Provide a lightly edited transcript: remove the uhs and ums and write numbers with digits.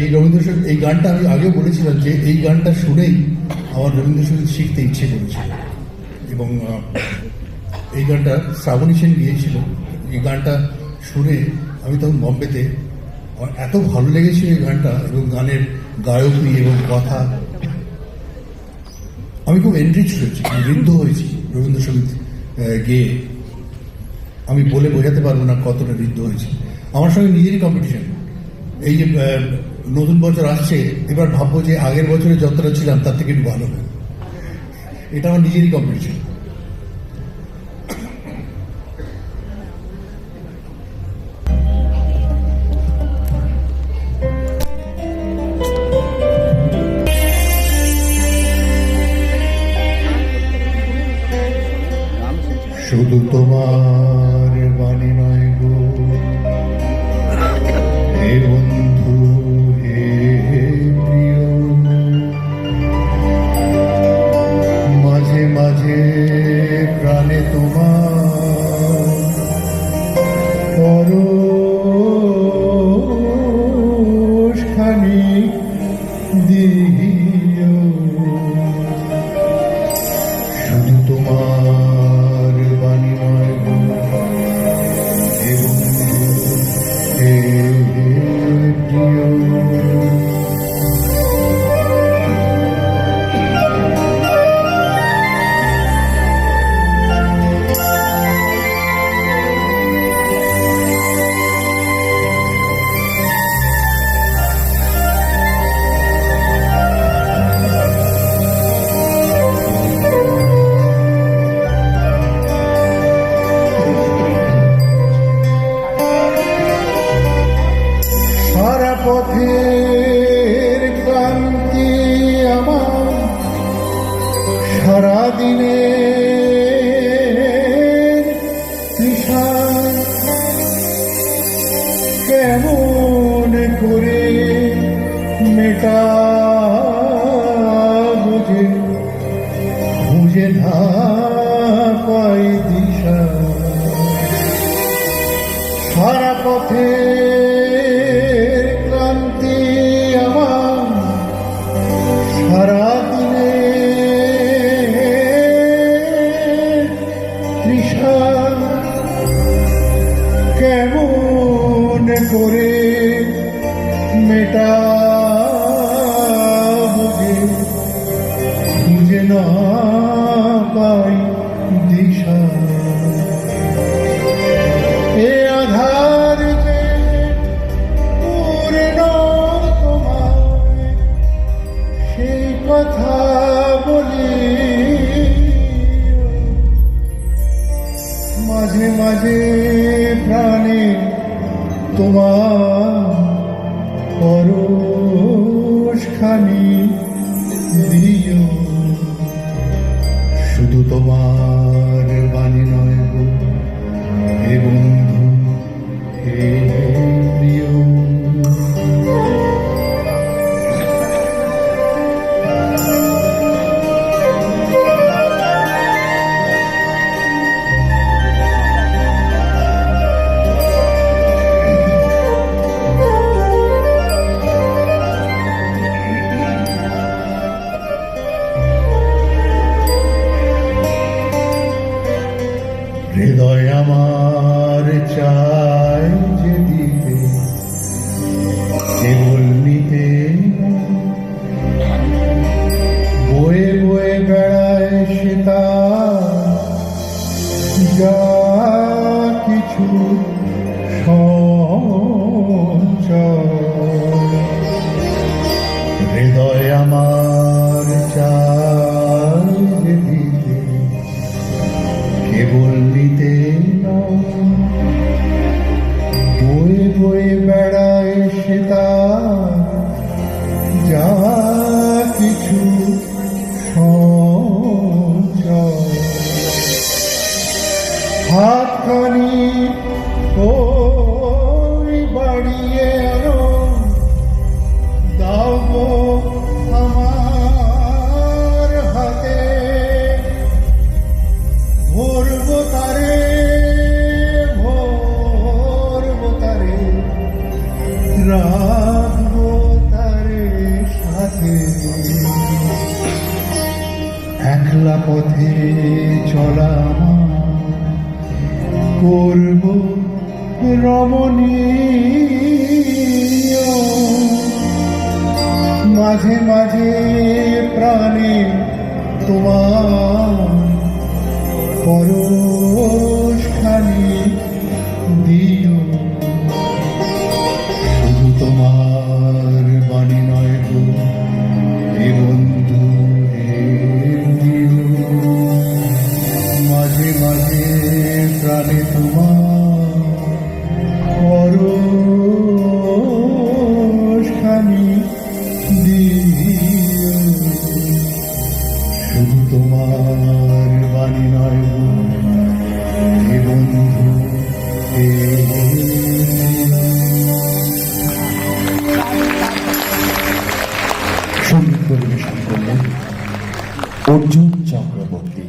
এই রবীন্দ্রসঙ্গীত, এই গানটা আমি আগেও বলেছিলাম যে এই গানটা শুনেই আমার রবীন্দ্রসঙ্গীত শিখতে ইচ্ছে করেছিল, এবং এই গানটা শ্রাবণী সেন গিয়েছিল। এই গানটা শুনে আমি তখন বম্বেতে, আমার এত ভালো লেগেছিল এই গানটা, এবং গানের গায়কী এবং কথা, আমি খুব এনরিচ হয়েছি, ঋদ্ধ হয়েছি রবীন্দ্রসঙ্গীত গেয়ে। আমি বলে বোঝাতে পারবো না কতটা ঋদ্ধ হয়েছি। আমার সঙ্গে নিজেরই কম্পিটিশন। এই যে নতুন বছর আসছে, এবার ভাববো যে আগের বছরে যতটা ছিলাম তার থেকে একটু ভালো হবে, এটা আমার নিজেরই কম্পিটিশন। শুধু তোমার বাণী নয় গো হে বন্ধু, হে প্রিয়, মাঝে মাঝে প্রাণে তোমার পরশখানি দিও। শুধু তোমার বাণী নয় গো হে বন্ধু, হে প্রিয়। পথের ক্লান্তি আমার, সারাদিনের তৃষা কেমন করে মেটাবো যে, খুঁজে না পাই দিশা। সারা পথে সারাদিনে তৃষা কেমন করে মেটাবো যে, খুঁজে না পাই দিশা। এ আধার যে পূর্ণ তোমায়, সেই কথা বলি মাঝে মাঝে প্রাণে তোমার পরশখানি দিও। শুধু তোমার বাণী নয় গো হে বন্ধু, হে প্রিয়। হৃদয় আমার চাই যে দিতে, কেবল নিতে বয়ে বয়ে বেড়ায় সে যা কিছু সঞ্চয়। হৃদয় আমার চাই যে দিতে, কেবল নিতে বয়ে বয়ে বেড়ায় সে যা কিছু সঞ্চয়। হাতখানি ওই বাড়িয়ে আনো, দাও গো আমার হাতে, ভরবো তারে ভোর রমণীয়, মাঝে মাঝে প্রাণে তোমার পরশখানি দিও। শুধু তোমার বাণী নয় গো হে বন্ধু হে দিও, মাঝে মাঝে প্রাণে তোমার পরশখানি দিও। শুধু তোমার বাণী নয় গো হে বন্ধু হে সঙ্গীত পরিবেশন করলেন অর্জুন চক্রবর্তী।